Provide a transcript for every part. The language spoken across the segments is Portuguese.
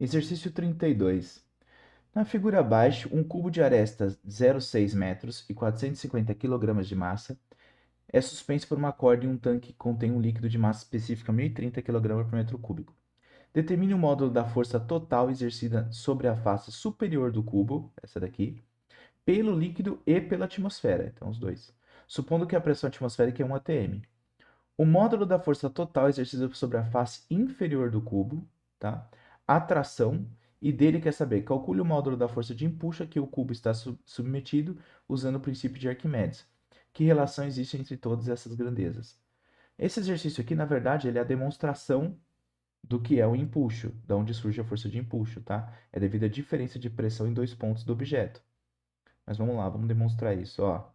Exercício 32. Na figura abaixo, um cubo de arestas 0,6 metros e 450 kg de massa é suspenso por uma corda em um tanque que contém um líquido de massa específica 1030 kg por metro cúbico. Determine o módulo da força total exercida sobre a face superior do cubo, essa daqui, pelo líquido e pela atmosfera, então os dois, supondo que a pressão atmosférica é 1 atm. O módulo da força total exercida sobre a face inferior do cubo, tá? A tração, e dele quer saber, calcule o módulo da força de empuxo a que o cubo está submetido usando o princípio de Arquimedes. Que relação existe entre todas essas grandezas? Esse exercício aqui, na verdade, ele é a demonstração do que é o empuxo, da onde surge a força de empuxo, tá? É devido à diferença de pressão em dois pontos do objeto. Mas vamos lá, vamos demonstrar isso, ó.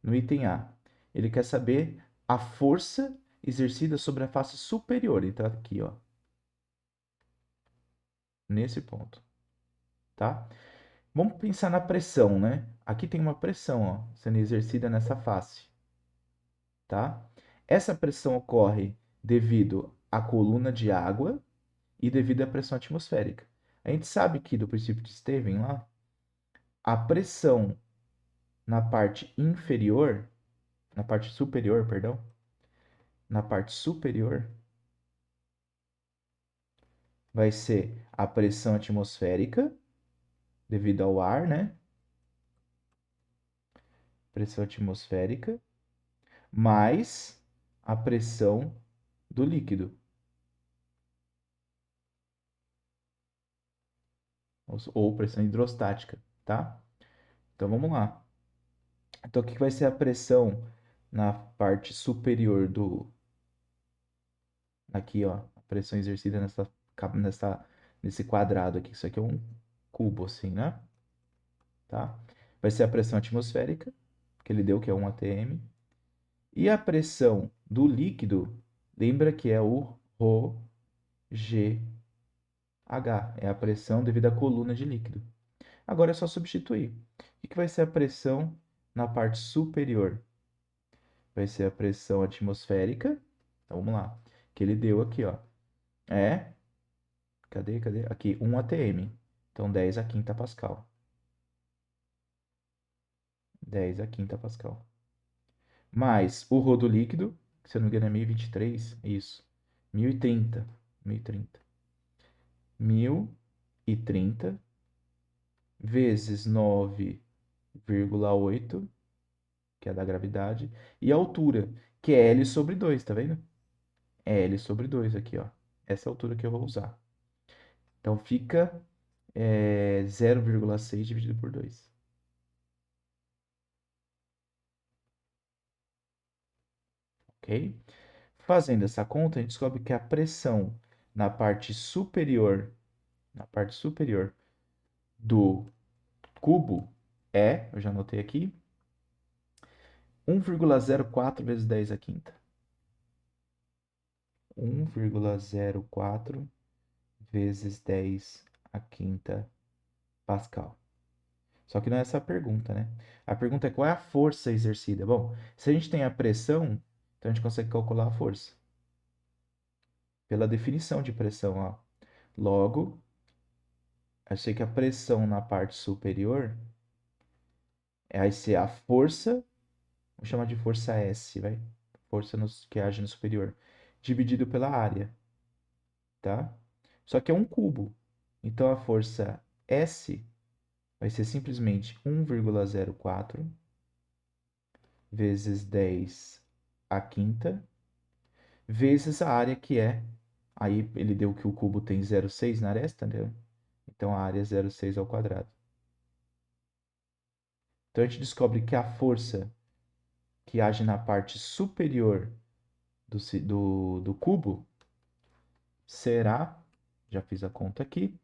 No item A, ele quer saber a força exercida sobre a face superior. Então, aqui, ó. Nesse ponto, tá? Vamos pensar na pressão, né? Aqui tem uma pressão, ó, sendo exercida nessa face, tá? Essa pressão ocorre devido à coluna de água e devido à pressão atmosférica. A gente sabe que do princípio de Stevens lá, a pressão na parte inferior, na parte superior, perdão, na parte superior vai ser a pressão atmosférica, devido ao ar, né? Pressão atmosférica, mais a pressão do líquido, ou pressão hidrostática, tá? Então vamos lá. Então o que vai ser a pressão na parte superior do. Aqui, ó. A pressão exercida nesse quadrado aqui. Isso aqui é um cubo, assim, né? Tá? Vai ser a pressão atmosférica, que ele deu, que é 1 atm. E a pressão do líquido, lembra que é o ρg H, é a pressão devido à coluna de líquido. Agora é só substituir. O que vai ser a pressão na parte superior? Vai ser a pressão atmosférica. Então vamos lá. Que ele deu aqui, ó. É. Cadê? Aqui, 1 atm. Então 10 a quinta Pascal. 10 a quinta Pascal. Mais o ρ do líquido, que se eu não me engano é 1023. Isso. 1030. 1030. 1030 vezes 9,8, que é da gravidade, e a altura, que é L sobre 2, tá vendo? É L sobre 2 aqui, ó. Essa é a altura que eu vou usar. Então fica 0,6 dividido por 2. Ok? Fazendo essa conta, a gente descobre que a pressão na parte superior do cubo eu já anotei aqui, 1,04 vezes 10 a quinta. 1,04 vezes 10 a quinta Pascal. Só que não é essa a pergunta, né? A pergunta é qual é a força exercida? Bom, se a gente tem a pressão, então a gente consegue calcular a força. Pela definição de pressão, ó. Logo, eu sei que a pressão na parte superior vai ser a força, vamos chamar de força S, vai? Força que age no superior, dividido pela área, tá? Só que é um cubo. Então a força S vai ser simplesmente 1,04 vezes 10 a quinta, vezes a área que é. Aí ele deu que o cubo tem 0,6 na aresta, né? Então a área é 0,6 ao quadrado. Então a gente descobre que a força que age na parte superior do cubo será, já fiz a conta aqui,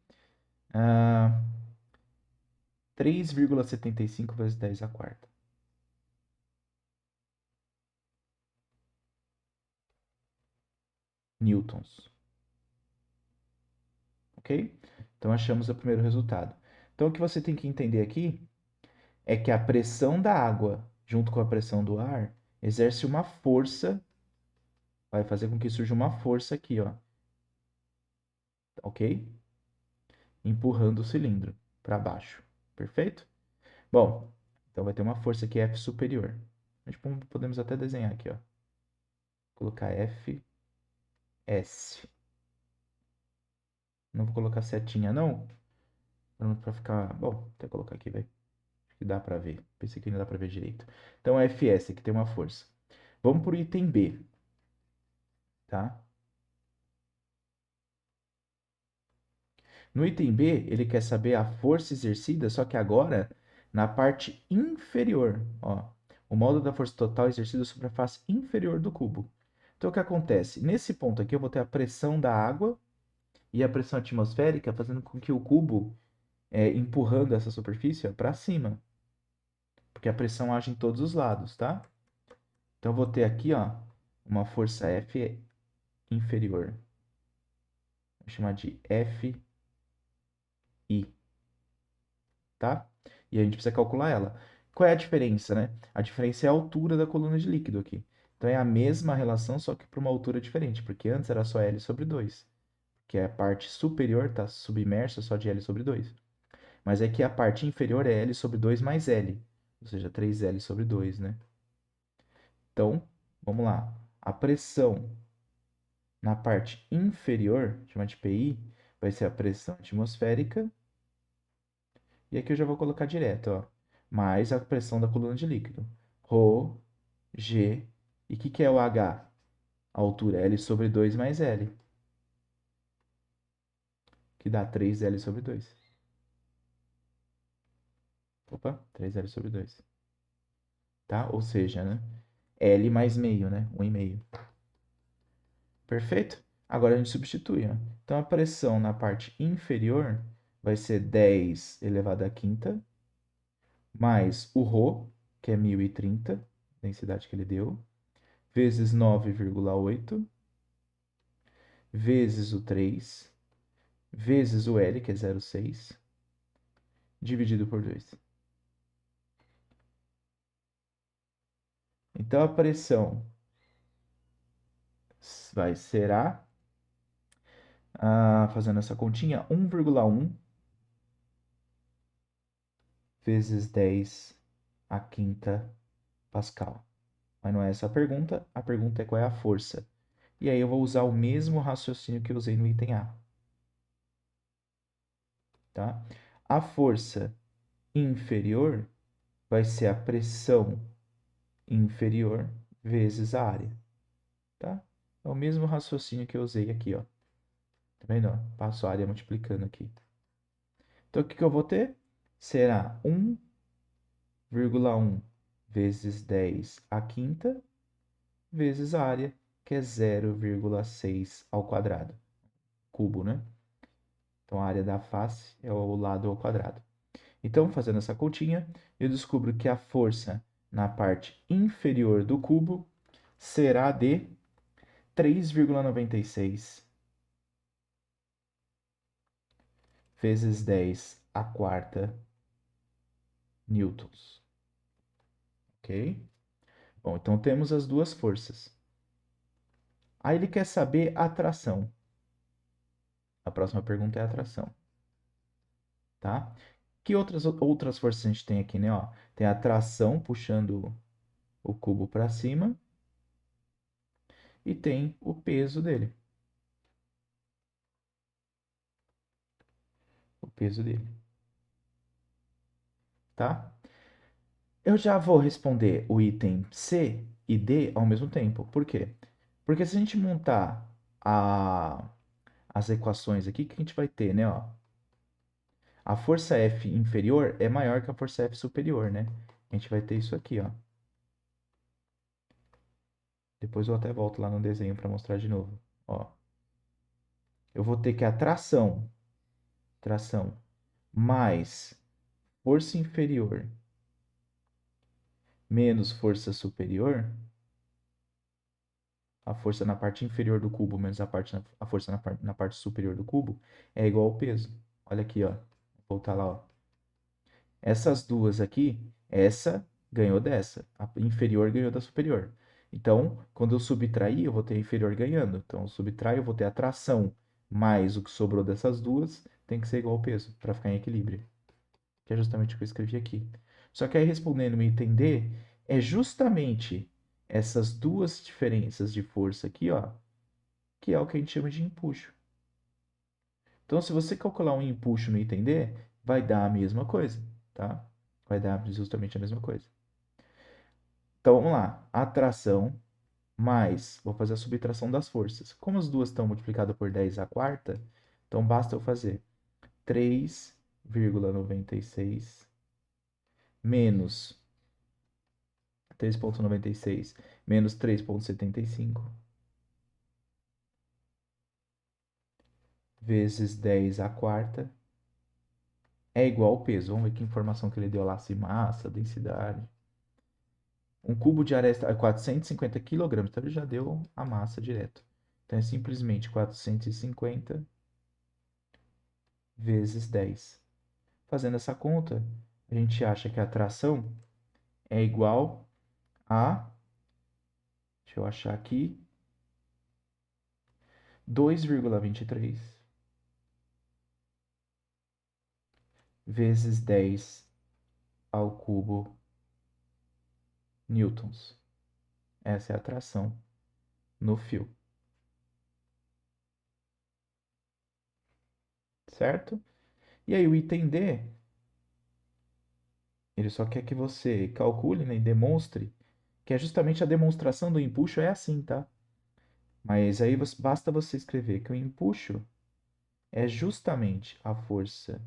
3,75 vezes 10 a quarta. Newtons. Ok? Então achamos o primeiro resultado. Então o que você tem que entender aqui é que a pressão da água junto com a pressão do ar exerce uma força, vai fazer com que surja uma força aqui, ó. Ok? empurrando o cilindro para baixo. Perfeito? Bom, então vai ter uma força aqui F superior. A gente podemos até desenhar aqui, ó. Colocar Fs. Não vou colocar setinha, não. Para ficar... Bom, até colocar aqui, velho. Acho que dá para ver. Pensei que não dá para ver direito. Então, Fs aqui tem uma força. Vamos para o item B, tá? No item B, ele quer saber a força exercida, só que agora na parte inferior, ó. O módulo da força total exercida sobre a face inferior do cubo. Então, o que acontece? Nesse ponto aqui, eu vou ter a pressão da água e a pressão atmosférica fazendo com que o cubo, empurrando essa superfície para cima. Porque a pressão age em todos os lados, tá? Então, eu vou ter aqui, ó, uma força F inferior. Vou chamar de FI, tá? E a gente precisa calcular ela. Qual é a diferença, né? A diferença é a altura da coluna de líquido aqui. Então, é a mesma relação, só que para uma altura diferente, porque antes era só L sobre 2, que é a parte superior está submersa só de L sobre 2. Mas aqui a parte inferior é L sobre 2 mais L, ou seja, 3L sobre 2, né? Então, vamos lá. A pressão na parte inferior, chama de PI, vai ser a pressão atmosférica. E aqui eu já vou colocar direto, ó. Mais a pressão da coluna de líquido. Rho, G. E o que é o H? A altura L sobre 2 mais L. Que dá 3L sobre 2. Opa, 3L sobre 2. Tá? Ou seja, né? L mais meio, né? 1,5. Perfeito? Agora a gente substitui, ó. Então a pressão na parte inferior vai ser 10 elevado à quinta, mais o Rho, que é 1030, densidade que ele deu, vezes 9,8, vezes o 3, vezes o L, que é 0,6, dividido por 2. Então, a pressão será, fazendo essa continha, 1,1 vezes 10 a quinta Pascal. Mas não é essa a pergunta é qual é a força. E aí eu vou usar o mesmo raciocínio que eu usei no item A. Tá? A força inferior vai ser a pressão inferior vezes a área. Tá? É o mesmo raciocínio que eu usei aqui, ó. Tá vendo? Passo a área multiplicando aqui. Então, o que eu vou ter? Será 1,1 vezes 10 à quinta, vezes a área, que é 0,6 ao quadrado. Cubo, né? Então, a área da face é o lado ao quadrado. Então, fazendo essa continha, eu descubro que a força na parte inferior do cubo será de 3,96 vezes 10 à quarta newtons. Ok? Bom, então temos as duas forças. Aí ele quer saber a atração. A próxima pergunta é a atração. Tá? Que outras forças a gente tem aqui, né? Ó, tem a atração puxando o cubo para cima e tem o peso dele. O peso dele. Tá? Eu já vou responder o item C e D ao mesmo tempo. Por quê? Porque se a gente montar as equações aqui, o que a gente vai ter, né? Ó, a força F inferior é maior que a força F superior, né? A gente vai ter isso aqui, ó. Depois eu até volto lá no desenho para mostrar de novo. Ó, eu vou ter que a tração mais força inferior menos força superior, a força na parte inferior do cubo menos a força na parte superior do cubo, é igual ao peso. Olha aqui, ó. Vou voltar lá, ó. Essas duas aqui, essa ganhou dessa. A inferior ganhou da superior. Então, quando eu subtrair, eu vou ter a inferior ganhando. Então, eu subtraio, eu vou ter a tração mais o que sobrou dessas duas tem que ser igual ao peso, para ficar em equilíbrio. Que é justamente o que eu escrevi aqui. Só que aí respondendo no item D, é justamente essas duas diferenças de força aqui, ó, que é o que a gente chama de empuxo. Então, se você calcular um empuxo no item D, vai dar a mesma coisa, tá? Vai dar justamente a mesma coisa. Então, vamos lá. Atração mais, vou fazer a subtração das forças. Como as duas estão multiplicadas por 10 à quarta, então basta eu fazer 3,96 menos 3,96 menos 3,75 vezes 10 à quarta é igual ao peso. Vamos ver que informação que ele deu lá, se massa, densidade. Um cubo de aresta é 450 kg, então ele já deu a massa direto. Então é simplesmente 450 vezes 10. Fazendo essa conta, a gente acha que a tração é igual a, deixa eu achar aqui, 2,23 vezes 10 ao cubo newtons. Essa é a tração no fio. Certo? E aí o item D, ele só quer que você calcule, né, e demonstre, que é justamente a demonstração do empuxo é assim, tá? Mas aí basta você escrever que o empuxo é justamente a força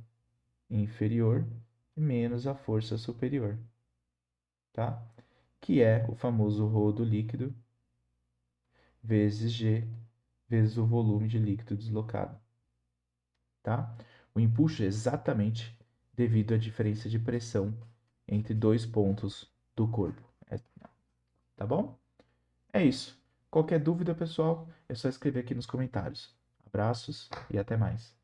inferior menos a força superior, tá? Que é o famoso rodo líquido vezes G vezes o volume de líquido deslocado, tá? O empuxo é exatamente devido à diferença de pressão entre dois pontos do corpo, tá bom? É isso. Qualquer dúvida, pessoal, é só escrever aqui nos comentários. Abraços e até mais.